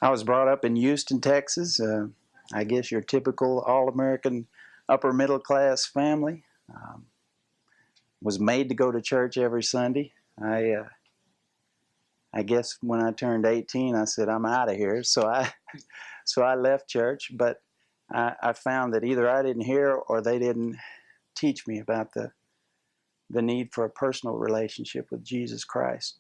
I was brought up in Houston, Texas. I guess your typical all-American upper middle class family. Um, was made to go to church every Sunday. I guess when I turned 18, I said, I'm out of here. So I left church, but I found that either I didn't hear or they didn't teach me about the need for a personal relationship with Jesus Christ.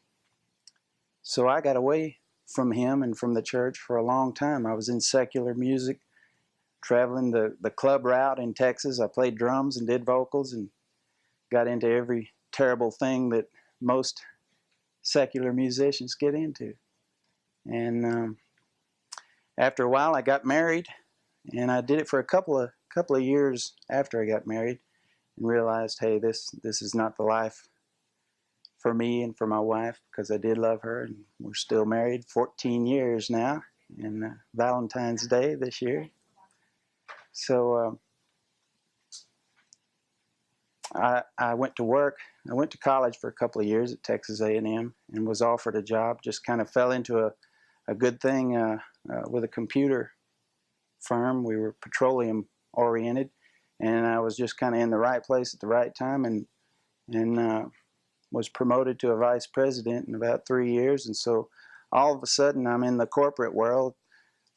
So I got away from him and from the church for a long time. I was in secular music, traveling the club route in Texas. I played drums and did vocals and got into every terrible thing that most secular musicians get into. And after a while, I got married, and I did it for a couple of years after I got married, and realized, hey, this is not the life for me and for my wife, because I did love her, and we're still married 14 years now, and Valentine's Day this year. So I went to work. I went to college for a couple of years at Texas A&M and was offered a job. Just kind of fell into a good thing with a computer firm. We were petroleum oriented, and I was just kind of in the right place at the right time, and was promoted to a vice president in about 3 years. And so all of a sudden I'm in the corporate world,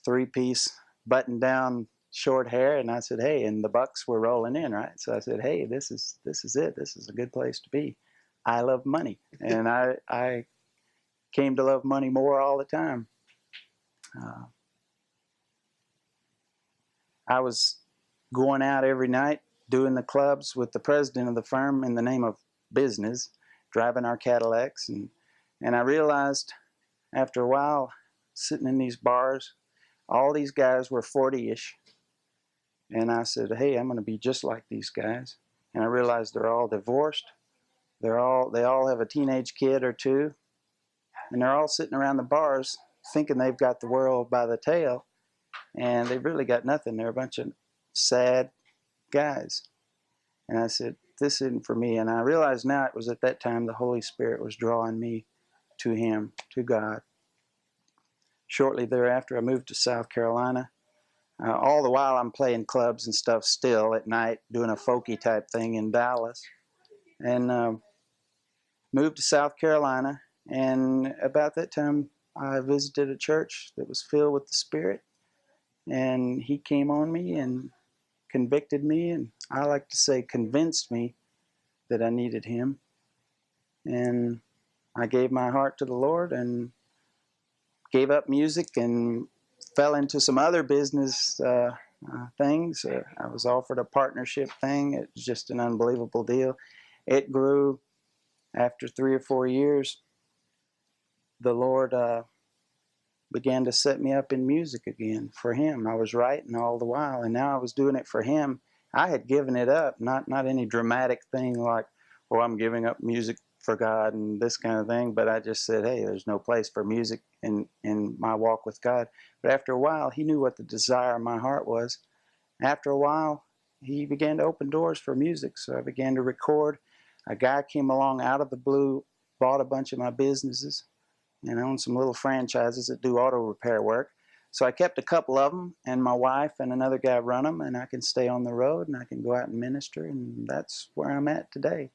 three-piece, button-down, short hair, and I said, hey, and the bucks were rolling in, right? So I said, hey, this is it. This is a good place to be. I love money, and I came to love money more all the time. I was going out every night doing the clubs with the president of the firm in the name of business, driving our Cadillacs, and I realized after a while, sitting in these bars, all these guys were 40-ish. And I said, hey, I'm going to be just like these guys. And I realized they're all divorced. They all have a teenage kid or two. And they're all sitting around the bars thinking they've got the world by the tail. And they've really got nothing. They're a bunch of sad guys. And I said, this isn't for me. And I realized now it was at that time the Holy Spirit was drawing me to him, to God. Shortly thereafter, I moved to South Carolina. All the while I'm playing clubs and stuff still at night, doing a folky type thing in Dallas. And moved to South Carolina. And about that time, I visited a church that was filled with the Spirit. And he came on me and convicted me, and I like to say convinced me that I needed him. And I gave my heart to the Lord and gave up music and fell into some other business things. I was offered a partnership thing. It was just an unbelievable deal. It grew. After 3 or 4 years, the Lord began to set me up in music again for him. I was writing all the while, and now I was doing it for him. I had given it up, not any dramatic thing like, oh, I'm giving up music for God and this kind of thing, but I just said, hey, there's no place for music in my walk with God. But after a while, he knew what the desire of my heart was. After a while, he began to open doors for music, so I began to record. A guy came along out of the blue, bought a bunch of my businesses, and owned some little franchises that do auto repair work. So I kept a couple of them, and my wife and another guy run them, and I can stay on the road, and I can go out and minister, and that's where I'm at today.